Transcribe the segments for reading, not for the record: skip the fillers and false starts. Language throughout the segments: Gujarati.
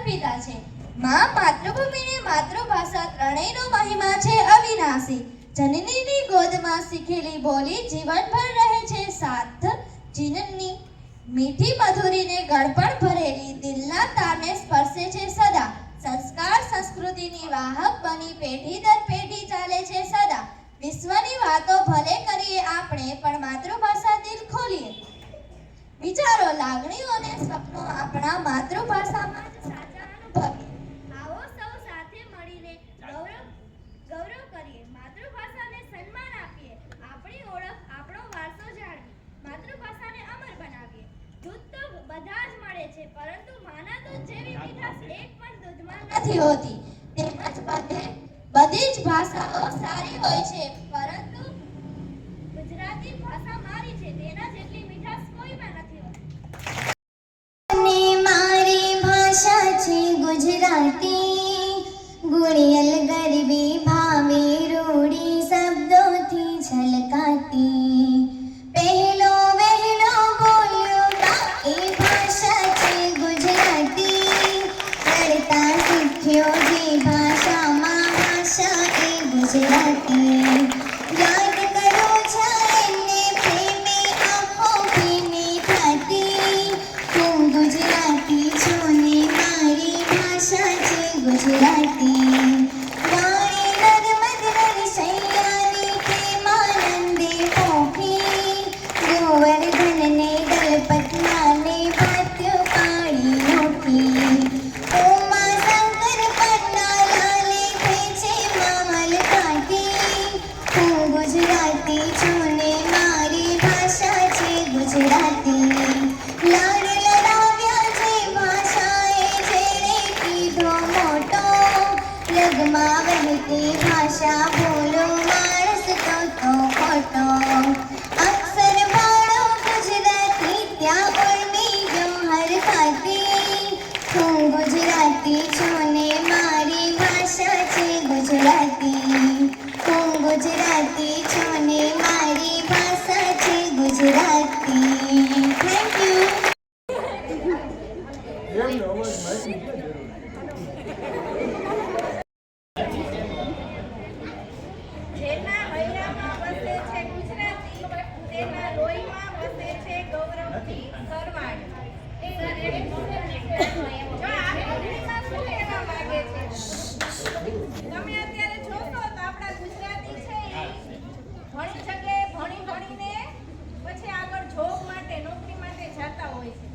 અર્પિતા છે. માં, માતૃભૂમિ ને માતૃભાષા ત્રણેયનો મહિમા છે અવિનાશી. જનનીની ગોદમાં શીખેલી બોલી જીવનભર રહે છે સાથ. જીનની મીઠી મધુરીને ગળપણ ભરેલી દિલના તારને સ્પર્શે છે સદા. સંસ્કાર સંસ્કૃતિની વાહક બની પેઢી દર પેઢી ચાલે છે સદા. વિશ્વની વાતો ભલે કરીએ આપણે, પણ માતૃભાષા દિલ ખોલીએ. વિચારો, લાગણીઓ અને સપનો આપણા માતૃભાષામાં જ સાચા અનુભવીએ. આવો સૌ સાથે મળીને ગૌરવ કરીએ. માતૃભાષાને સન્માન આપીએ. આપણી ઓળખ, આપણો વારસો જાળવી માતૃભાષાને અમર બનાવીએ. દૂધ તો બધા જ મળે છે, પરંતુ માના દૂધ જેવી મીઠાશ એક પણ દૂધમાં નથી હોતી. તેમજ બધી જ ભાષાઓ સારી હોય છે, પરંતુ ગુજરાતી ભાષા મારી છે, તેના જેટલી મીઠાશ કોઈમાં નથી હોતી. મારી ભાષા છે ગુજરાતી, ગુણિયલ ગરબી ભાવી રૂડી શબ્દોથી છલકાતી. પહેલો વહેલો બોલ્યો એ ભાષા છે ગુજરાતી, રડતા શીખ્યો જે ભાષામાં ભાષા એ ગુજરાતી. યાદ કરો છાયને પ્રેમે આંખો ભીની થતી, હું ગુજરાતી છું ને મારી ભાષા છે ગુજરાતી. વાણી નર્મદ સૈયાની પ્રેમાનંદે પોખી, ગોવર્ધનને દલપતમાને ભાત્યો પાડી નોખી. ઉમા શંકર પન્નાલાલે ભેચે મામલ કાઢી, હું ગુજરાતી છું ને મારી ભાષા છે ગુજરાતી. લાડ લડાવ્યા જે ભાષાએ જેણે કીધો મોટો, લગમાં વહેતી ભાષા બોલો માણસ તો ખોટો. અક્ષર ભાળો ગુજરાતી ત્યાં ઉર્મી જૌહર ખાતી, હું ગુજરાતી છું ને મારી ભાષા છે ગુજરાતી. હું ગુજરાતી છું ને મારી ભાષા છે ગુજરાતી. Thank you. જેના હૈયામાં વસે છે ગુજરાતી, તેના લોહીમાં વસે છે ગૌરવની સરવાણી. જો આ પંક્તિમાં શું કહેવા માંગે છે? તમે અત્યારે જોશો તો આપણા ગુજરાતી છે એ ઘણી જગ્યાએ ભણીને પછી આગળ જોબ માટે, નોકરી માટે જતા હોય છે.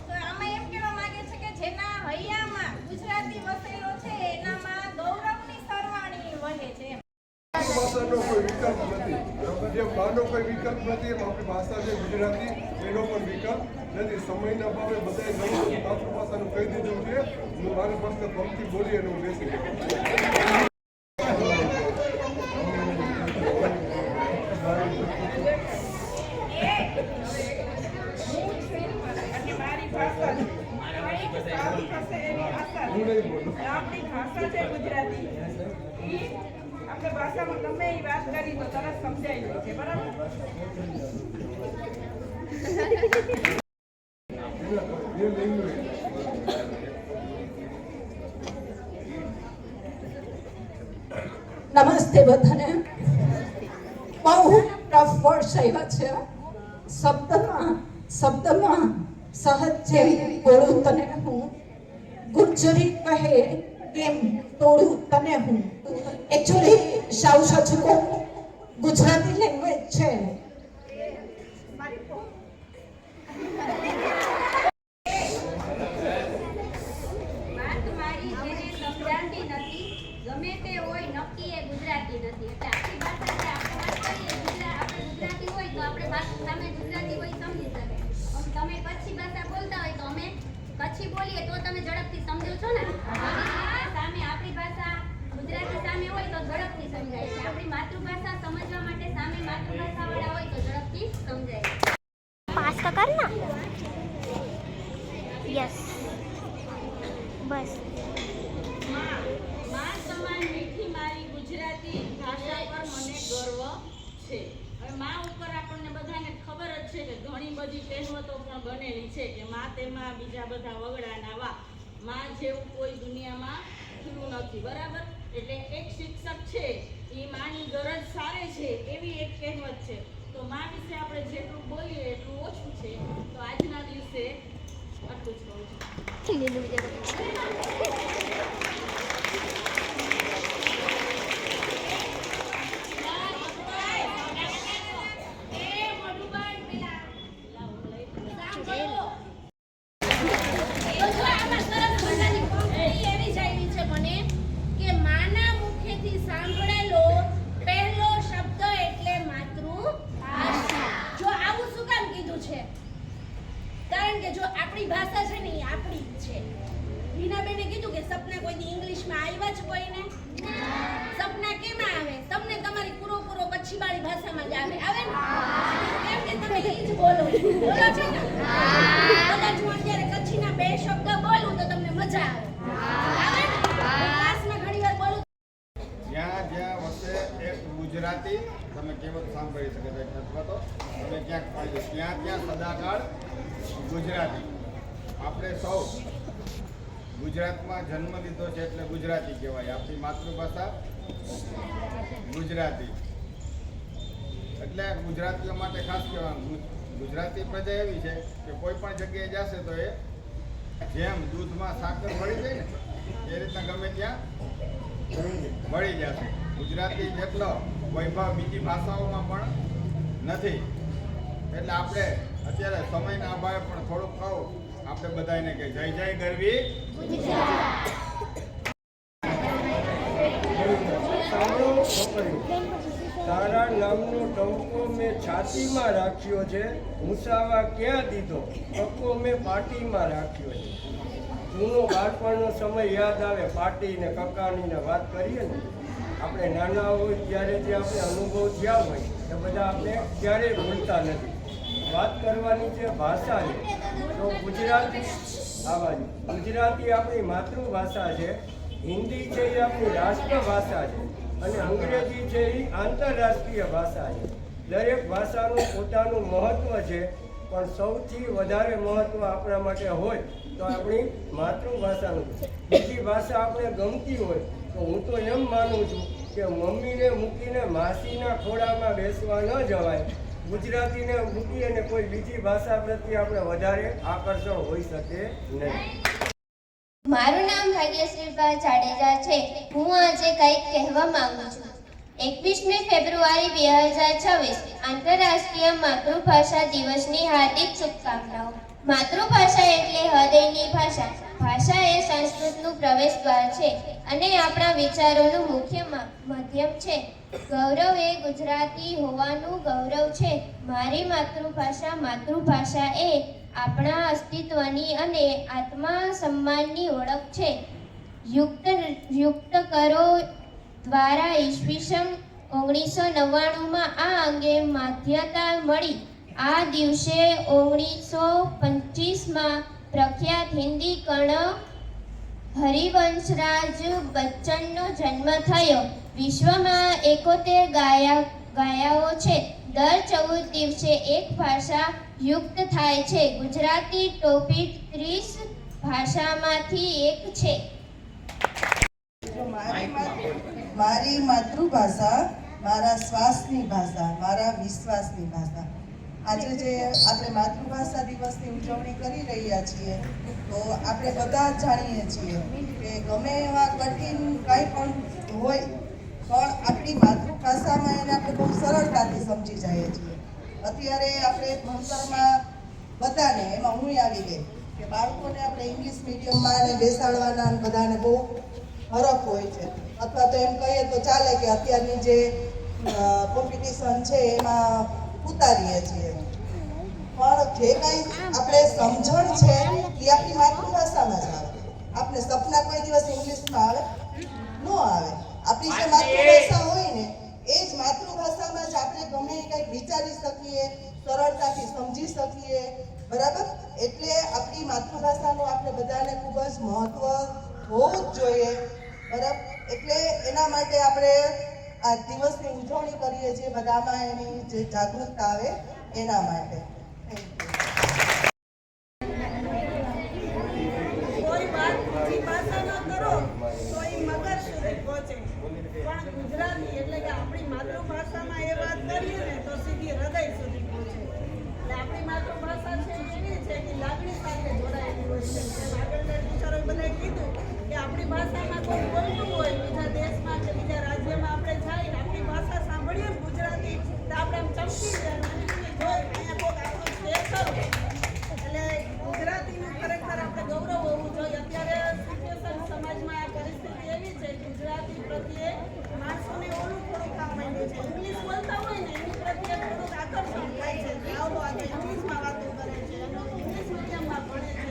તો આમાં એમ કહેવા માંગે છે કે જેના હૈયામાં ગુજરાતી વસેલો છે એનામાં ગૌરવની સરવાણી વહે છે. ભાષાનો કોઈ વિકલ્પ નથી. જેમ માનો કોઈ વિકલ્પ નથી, એમ આપણી ભાષા છે ગુજરાતી, એનો પણ વિકલ્પ નથી. સમયના ભાવે બધાએ નવું માતૃભાષાનું કહી દીધું છે. હું મારી પાસે પંક્તિ બોલી અને હું બેસી ગયો. આપણી ભાષા છે ગુજરાતી, આપણે ભાષામાં ગમે એ વાત કરી તો તરત સમજાઈ જાય છે, બરાબર? નમસ્તે બધાને. બહુ ટફ વર્ડ્સ આવ્યા છે. શબ્દમાં સહજ જેવી બોલું તને હું, ગુજરી કહે એમ તોડું તને હું. એકચ્યુઅલી સાવ સાચું કહું, ગુજરાતી લેંગ્વેજ છે વાત મારી જેને સમજાતી નથી, ગમે તે હોય નક્કી એ ગુજરાતી નથી. એટલે આપણી ભાષા છે, આપણે વાત કરીએ આપણે ગુજરાતી હોય તો આપણે સામે ગુજરાતી હોય સમજી શકે. તમે કચ્છી ભાષા બોલતા હોય તો અમે કચ્છી બોલીએ તો તમે ઝડપથી સમજો છો ને. સામે આપણી ભાષા ગુજરાતી સામે હોય તો ઝડપથી સમજાય છે. આપણી માતૃભાષા સમજવા માટે સામે માતૃભાષા વાળા હોય તો ઝડપથી સમજાય. पास का करना यस बस. માં સમાન મીઠી મારી ગુજરાતી ભાષા પર મને ગર્વ છે. હવે માં ઉપર આપણને બધાને ખબર જ છે કે ઘણી બધી કહેવતો પણ બનેલી છે કે માં તેમાં બીજા બધા વગડા ના વા. માં જેવું કોઈ નથી, બરાબર? એટલે એક શિક્ષક છે એ માની ગરજ સારે છે એવી એક કહેવત છે. તો માં વિશે આપણે જેટલું બોલીએ એટલું ઓછું છે. તો આજના દિવસે આટલું જ કહું તો જો આમાં સરસ મજાની પંક્તિ એવી જ આવી છે મને કે માના મુખેથી સાંભળેલો પહેલો શબ્દ એટલે માતૃભાષા. જો આવું શું કામ કીધું છે? કારણ કે જો આપણી ભાષા છે ને એ આપણી જ છે. રીનાબેને કીધું કે સપના કોઈ દી ઇંગ્લિશમાં આવ્યા છે કોઈને? સપના કેમાં આવે? તમને તમારી પૂરો કચ્છીવાળી ભાષામાં જ આવે ને? કેમ કે તમે ઈ જ બોલો છો. બોલો છો ને? કદાચ હું અત્યારે કચ્છીના બે શબ્દ બોલું તો તમને મજા આવે. આવે ને? ક્લાસમાં ઘણીવાર બોલું. જ્યાં જ્યાં વસે એક ગુજરાતી, તમે કહેવત સાંભળી શકે છે અથવા તો તમે ક્યાંક પાડ્યું, ત્યાં ત્યાં સદાકાળ ગુજરાતી. આપણે સૌ ગુજરાતમાં જન્મ લીધો છે એટલે ગુજરાતી કહેવાય. આપણી માતૃભાષા ગુજરાતી. એટલે ગુજરાતીઓ માટે ખાસ કહેવાનું, ગુજરાતી પ્રજા એવી છે કે કોઈ પણ જગ્યાએ જશે તો એ જેમ દૂધમાં સાકર ભળી જાય ને એ રીતના ગમે ત્યાં મળી જશે. ગુજરાતી જેટલો વૈભવ બીજી ભાષાઓમાં પણ નથી. એટલે આપણે અત્યારે સમયના અભાવે પણ થોડુંક કહું આપણે બધાને કે જય જય ગરવી તારા નામનો ટંકો મેં છાતીમાં રાખ્યો છે, મુસાવા ક્યાં દીધો ટકો મેં પાટીમાં રાખ્યો છે. જૂનો બાળપણનો સમય યાદ આવે, પાટી ને કકાની ને વાત કરીએ ને, આપણે નાના હોય ત્યારે જે આપણે અનુભવ થયા હોય એ બધા આપણે ક્યારેય ભૂલતા નથી. વાત કરવાની છે ભાષાની, તો ગુજરાતી ગુજરાતી આપણી માતૃભાષા છે, હિન્દી છે એ આપણી રાષ્ટ્રભાષા છે અને અંગ્રેજી છે એ આંતરરાષ્ટ્રીય ભાષા છે. દરેક ભાષાનું પોતાનું મહત્ત્વ છે, પણ સૌથી વધારે મહત્ત્વ આપણા માટે હોય તો આપણી માતૃભાષાનું. બીજી ભાષા આપણે ગમતી હોય તો હું તો એમ માનું છું કે મમ્મીને મૂકીને માસીના ખોળામાં બેસવા ન જવાય. ગુજરાતીને મૂકી અને કોઈ બીજી ભાષા પ્રત્યે આપણે વધારે આકર્ષણ હોઈ શકે નહીં. મારું નામ ભાગ્યશ્રીબા જાડેજા છે. હું આજે કંઈક કહેવા માંગુ છું. 21મી ફેબ્રુઆરી 2026 આંતરરાષ્ટ્રીય માતૃભાષા દિવસની હાર્દિક શુભકામનાઓ. માતૃભાષા એટલે હૃદયની ભાષા. ભાષા એ સંસ્કૃતનું પ્રવેશદ્વાર છે અને આપણા વિચારોનું મુખ્ય માધ્યમ છે. ગૌરવ એ ગુજરાતી હોવાનું ગૌરવ છે. મારી માતૃભાષા એ આપણા અસ્તિત્વની અને આત્મા સન્માનની ઓળખ છે. યુક્ત કરો દ્વારા ઈસવીસન 1999માં આ અંગે માન્યતા મળી. આ દિવસે 1925માં પ્રખ્યાત હિન્દી કર્ણ હરિવંશરાજ બચ્ચનનો જન્મ થયો. વિશ્વમાં 71 ગાયાઓ છે. દર 14 દિવસે એક ભાષા યુક્ત થાય છે. ગુજરાતી ટોપી 30 ભાષામાંથી એક છે. મારી માતૃભાષા મારા શ્વાસની ભાષા, મારા વિશ્વાસની ભાષા. આજે જે આપણે માતૃભાષા દિવસની ઉજવણી કરી રહ્યા છીએ તો આપણે બધા જ જાણીએ છીએ કે ગમે એવા કઠિન કંઈ પણ હોય પણ આપણી માતૃભાષામાં એને આપણે બહુ સરળતાથી સમજી જઈએ છીએ. અત્યારે આપણે ભણતરમાં બધાને, એમાં હું આવી ગઈ કે બાળકોને આપણે ઇંગ્લિશ મીડિયમમાં અને બેસાડવાના બધાને બહુ હરખ હોય છે. અથવા તો એમ કહીએ તો ચાલે કે અત્યારની જે કોમ્પિટિશન છે એમાં ઉતારીએ છીએ. પણ જે કંઈ આપણે સમજણ છે એ આપણી માતૃભાષામાં જ આવે. આપણે સપના કોઈ દિવસ ઇંગ્લિશમાં આવે ન આવે. આપણી જે માતૃભાષા હોય ને એ જ માતૃભાષામાં જ આપણે ગમે એ કંઈક વિચારી શકીએ, સરળતાથી સમજી શકીએ. બરાબર? એટલે આપણી માતૃભાષાનું આપણે બધાને ખૂબ જ મહત્વ હોવું જ જોઈએ. બરાબર? એટલે એના માટે આપણે આ દિવસની ઉજવણી કરીએ છીએ, બધામાં એની જે જાગૃતતા આવે એના માટે. કોઈ વાત બીજી ભાષામાં કરો તો એ મગજ પહોંચે. પણ ગુજરાતી એટલે કે આપણી માતૃભાષામાં એ વાત કરીએ ને તો સીધી હૃદય સુધી પહોંચે. એટલે આપણી માતૃભાષા છે એવી છે કે લાગણી સાથે જોડાયેલી હોય છે. જેમ આગળના ટીચરોએ બધાએ કીધું કે આપણી ભાષામાં કોઈ બોલતું હોય બીજા દેશમાં કે બીજા રાજ્યમાં આપણે જાય ને આપણી ભાષા સાંભળીએ ને ગુજરાતી તો આપણે આમ ચમકી જાય અને જોઈ અહીંયા કોઈક આપણું શેર કરો. એટલે ગુજરાતીનું ખરેખર આપણે ગૌરવ હોવું જોઈએ. અત્યારે સિચ્યુએશન સમાજમાં આ પરિસ્થિતિ એવી છે કે ગુજરાતી પ્રત્યે માણસોને ઓલું થોડું કામ માંડ્યું છે. ઇંગ્લિશ બોલતા હોય ને એની પ્રત્યે થોડુંક આકર્ષણ થાય છે. આવો આજે ઇંગ્લિશમાં વાતો કરે છે અને ઇંગ્લિશ મીડિયમમાં ભણે છે.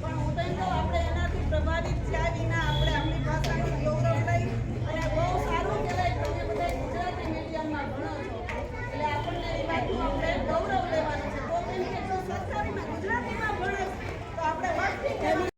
પણ હું તો એમ કહું આપણે એનાથી પ્રભાવિત થયા વિના આપણે આપણી ભાષાનું ગૌરવ લઈ અને બહુ સારું કહેવાય તમે બધા ગુજરાતી મીડિયમમાં ભણો છો. એટલે આપણને એ વાતનું આપણે ગૌરવ લેવાનું છે. તો કેમ કે જો સરકારીમાં ગુજરાતીમાં ભણે તો આપણે વાતથી કહેવાનું.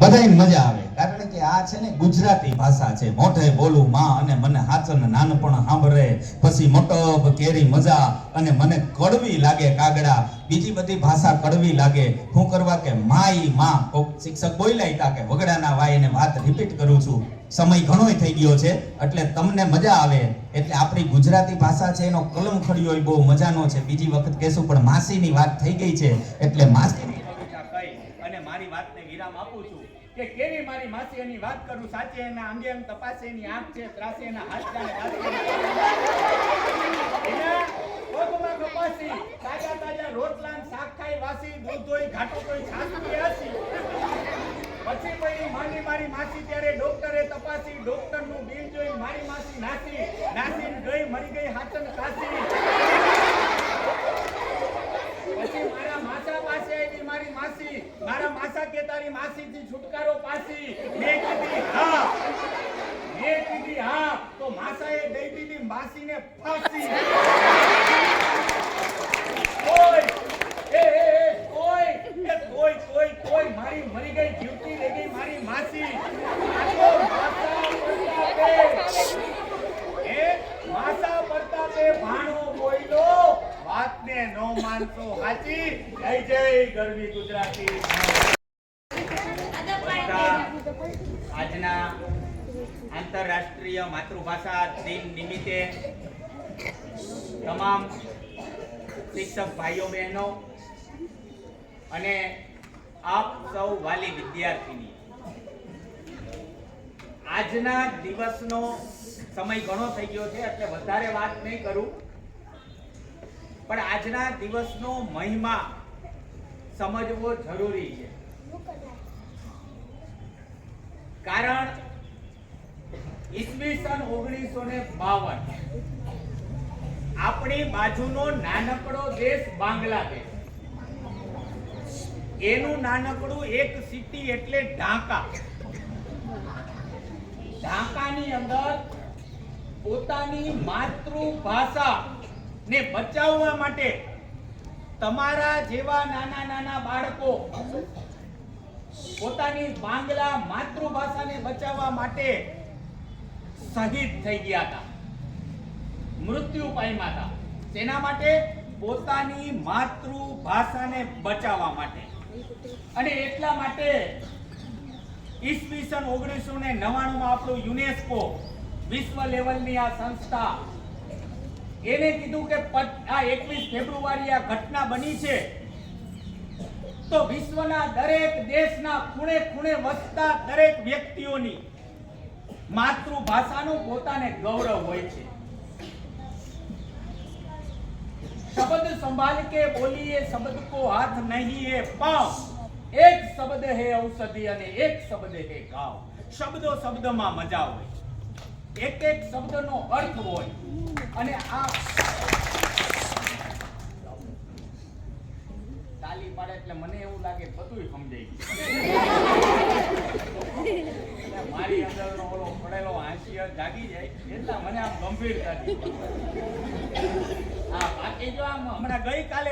બધાય મજા આવે કારણ કે આ છે ને ગુજરાતી ભાષા છે. મોઢે બોલું માં અને મને હાચન નાનપણ સાંભળે પછી મોટો કેરી મજા અને મને કડવી લાગે કાગડા. બીજી બધી ભાષા કડવી લાગે. શું કરવા કે માઈ માં કોક શિક્ષક બોલ્યા હતા કે વગડાના વાય એને વાત રિપીટ કરું છું. સમય ઘણોય થઈ ગયો છે એટલે તમને મજા આવે એટલે આપણી ગુજરાતી ભાષા છે એનો કલમ ખડ્યો એ બહુ મજાનો છે. બીજી વખત કહેશું પણ માસીની વાત થઈ ગઈ છે એટલે માસીની કહી અને મારી વાતને વિરામ આપું છું કે કેવી મારી માસી એની વાત કરું સાચે એના અંગે અંગ તપાસે એની આંખ છે ત્રાસે એના હાથ જાણે એના પગમાં કપાસી તાજા તાજા રોટલા ને શાક ખાઈ વાસી દૂધ ધોઈ ઘાટો કોઈ છાસ પી હસી પછી કોઈ માની મારી માસી ત્યારે ડોક્ટરે તપાસી ડોક્ટરનું બિલ જોઈ મારી માસી નાસી નાસીને ગઈ મરી ગઈ હાચન કાસી પછી મારા માસા પાસે આવી મારી માસી મારા માસા કે તારી માસીથી છુટકારો પાસી મેં કીધી હા તો માસાએ દઈ દીધી માસીને ફાંસી. કોઈ મારી મરી ગઈ જીવતી રહી ગઈ મારી માસી. માસા પ્રતાપે ભાણો બોલ્યો વાતને નો માનતો હાચી. જય જય ગરવી ગુજરાતી. આજના આંતરરાષ્ટ્રીય માતૃભાષા દિન નિમિત્તે તમામ શિક્ષક ભાઈઓ બહેનો અને આપ સૌ વાલી વિદ્યાર્થીની આજના દિવસનો સમય ઘણો થઈ ગયો છે એટલે વધારે વાત નહીં કરું પણ આજના દિવસનો મહિમા સમજવો જરૂરી છે. કારણ ઈસવીસન 1952 આપણી બાજુનો નાનકડો દેશ બાંગ્લાદેશ એનું નાનકડું એક સિટી એટલે ઢાકા. ઢાકાની અંદર પોતાની માતૃભાષા ને બચાવવા માટે તમારા જેવા નાના નાના બાળકો પોતાની બાંગ્લા માતૃભાષાને બચાવવા માટે શહીદ થઈ ગયા હતા, મૃત્યુ પામ્યા હતા. તેના માટે પોતાની માતૃભાષાને બચાવવા માટે. અને એટલા માટે ઈસવીસન 1999 આપણું યુનેસ્કો વિશ્વ લેવલની આ સંસ્થા એને કીધું કે આ 21 ફેબ્રુઆરી આ ઘટના બની છે તો વિશ્વના દરેક દેશના ખૂણે ખૂણે વસતા દરેક વ્યક્તિઓની માતૃભાષાનું પોતાને ગૌરવ હોય છે. शब्द संभाल के बोलिए शब्द को हाथ नहीं है पाँव, एक शब्द है औषधि અને એક શબ્દ है ગાવ. શબ્દો શબ્દમાં મજા હોય, એક એક શબ્દનો અર્થ હોય અને આ તાલી પાડે એટલે મને એવું લાગે બધું સમજાઈ ગયું. મારી અંદરનો ઓલો પડેલો હાસ્ય જાગી જાય એટલા મને આમ ગંભીરતાથી બાકી જો આમ હમણાં ગઈકાલે